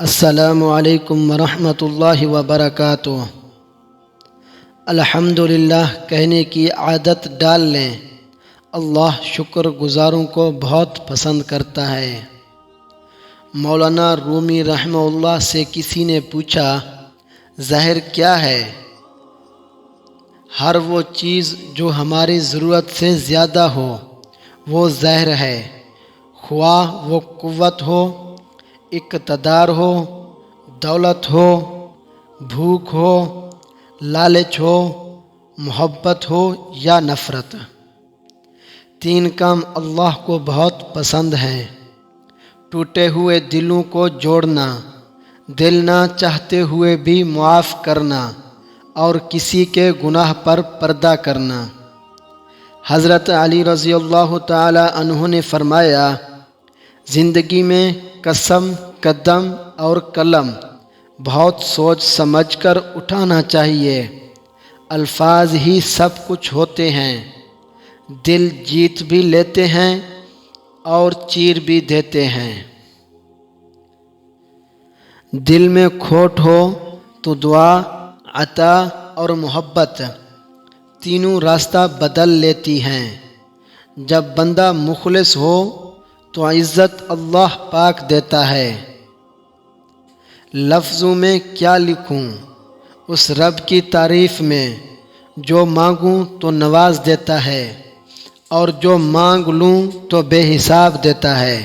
السلام علیکم ورحمۃ اللہ وبرکاتہ۔ الحمدللہ کہنے کی عادت ڈال لیں، اللہ شکر گزاروں کو بہت پسند کرتا ہے۔ مولانا رومی رحمہ اللہ سے کسی نے پوچھا، زہر کیا ہے؟ ہر وہ چیز جو ہماری ضرورت سے زیادہ ہو وہ زہر ہے، خواہ وہ قوت ہو، اقتدار ہو، دولت ہو، بھوک ہو، لالچ ہو، محبت ہو یا نفرت۔ تین کام اللہ کو بہت پسند ہیں: ٹوٹے ہوئے دلوں کو جوڑنا، دل نہ چاہتے ہوئے بھی معاف کرنا، اور کسی کے گناہ پر پردہ کرنا۔ حضرت علی رضی اللہ تعالی عنہ نے فرمایا، زندگی میں قسم، قدم اور قلم بہت سوچ سمجھ کر اٹھانا چاہیے۔ الفاظ ہی سب کچھ ہوتے ہیں، دل جیت بھی لیتے ہیں اور چیر بھی دیتے ہیں۔ دل میں کھوٹ ہو تو دعا، عطا اور محبت تینوں راستہ بدل لیتی ہیں۔ جب بندہ مخلص ہو تو عزت اللہ پاک دیتا ہے۔ لفظوں میں کیا لکھوں اس رب کی تعریف میں، جو مانگوں تو نواز دیتا ہے اور جو مانگ لوں تو بے حساب دیتا ہے۔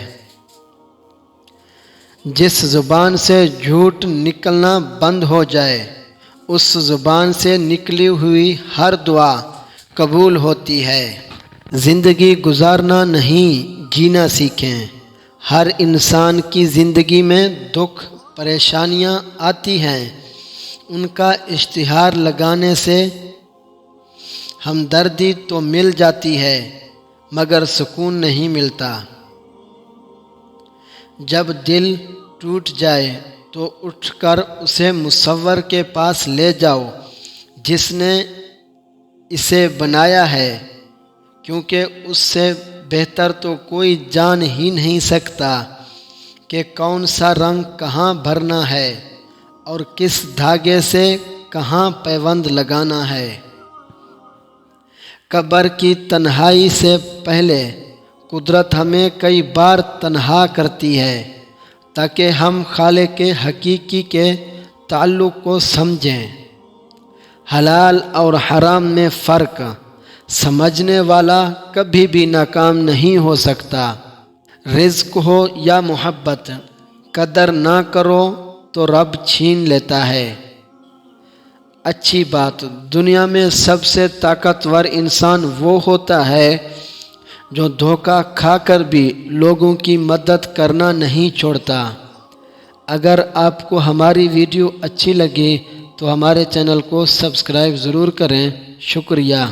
جس زبان سے جھوٹ نکلنا بند ہو جائے، اس زبان سے نکلی ہوئی ہر دعا قبول ہوتی ہے۔ زندگی گزارنا نہیں جینا سیکھیں۔ ہر انسان کی زندگی میں دکھ پریشانیاں آتی ہیں، ان کا اشتہار لگانے سے ہمدردی تو مل جاتی ہے مگر سکون نہیں ملتا۔ جب دل ٹوٹ جائے تو اٹھ کر اسے مصور کے پاس لے جاؤ جس نے اسے بنایا ہے، کیونکہ اس سے بہتر تو کوئی جان ہی نہیں سکتا کہ کون سا رنگ کہاں بھرنا ہے اور کس دھاگے سے کہاں پیوند لگانا ہے۔ قبر کی تنہائی سے پہلے قدرت ہمیں کئی بار تنہا کرتی ہے تاکہ ہم خالق حقیقی کے تعلق کو سمجھیں۔ حلال اور حرام میں فرق سمجھنے والا کبھی بھی ناکام نہیں ہو سکتا۔ رزق ہو یا محبت، قدر نہ کرو تو رب چھین لیتا ہے۔ اچھی بات، دنیا میں سب سے طاقتور انسان وہ ہوتا ہے جو دھوکہ کھا کر بھی لوگوں کی مدد کرنا نہیں چھوڑتا۔ اگر آپ کو ہماری ویڈیو اچھی لگے تو ہمارے چینل کو سبسکرائب ضرور کریں۔ شکریہ۔